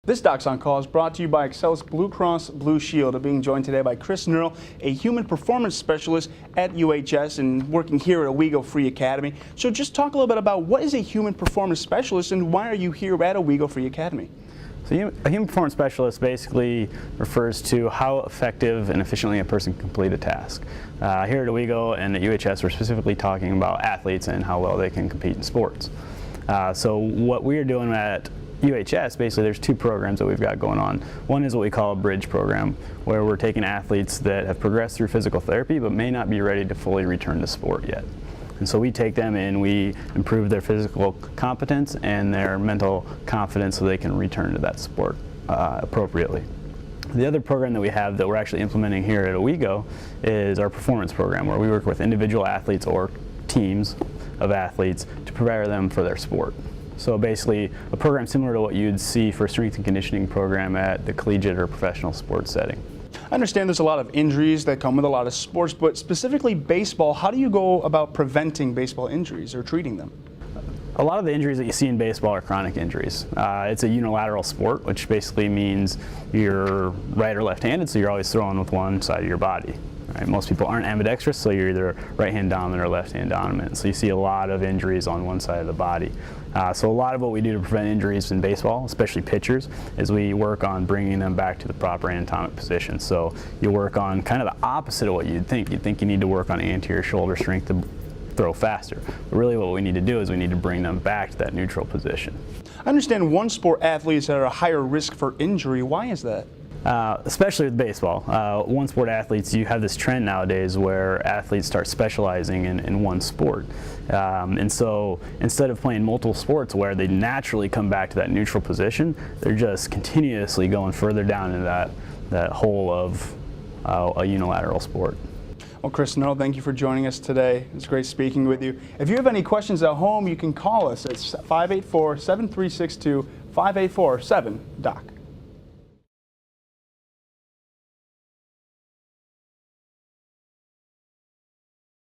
This Docs on Call is brought to you by Excel's Blue Cross Blue Shield. I'm being joined today by Knerl, a human performance specialist at UHS and working here at Owego Free Academy. So just talk a little bit about what is a human performance specialist and why are you here at Owego Free Academy? So a human performance specialist basically refers to how effective and efficiently a person can complete a task. Here at Owego and at UHS, we're specifically talking about athletes and how well they can compete in sports. So what we're doing at UHS, basically there's two programs that we've got going on. One is what we call a bridge program, where we're taking athletes that have progressed through physical therapy but may not be ready to fully return to sport yet. And so we take them and we improve their physical competence and their mental confidence so they can return to that sport appropriately. The other program that we have that we're actually implementing here at Owego is our performance program, where we work with individual athletes or teams of athletes to prepare them for their sport. So basically a program similar to what you'd see for a strength and conditioning program at the collegiate or professional sports setting. I understand there's a lot of injuries that come with a lot of sports, but specifically baseball, how do you go about preventing baseball injuries or treating them? A lot of the injuries that you see in baseball are chronic injuries. It's a unilateral sport, which basically means you're right or left-handed, so you're always throwing with one side of your body. Right? Most people aren't ambidextrous, so you're either right-hand dominant or left-hand dominant. So you see a lot of injuries on one side of the body. So a lot of what we do to prevent injuries in baseball, especially pitchers, is we work on bringing them back to the proper anatomic position. So you work on kind of the opposite of what you'd think. You'd think you need to work on anterior shoulder strength to throw faster. But really what we need to do is we need to bring them back to that neutral position. I understand one sport athletes are at a higher risk for injury. Why is that? Especially with baseball. One sport athletes, you have this trend nowadays where athletes start specializing in one sport. And so instead of playing multiple sports where they naturally come back to that neutral position, they're just continuously going further down into that hole of a unilateral sport. Well, Knerl, thank you for joining us today. It's great speaking with you. If you have any questions at home, you can call us at 584-7362-5847-DOC.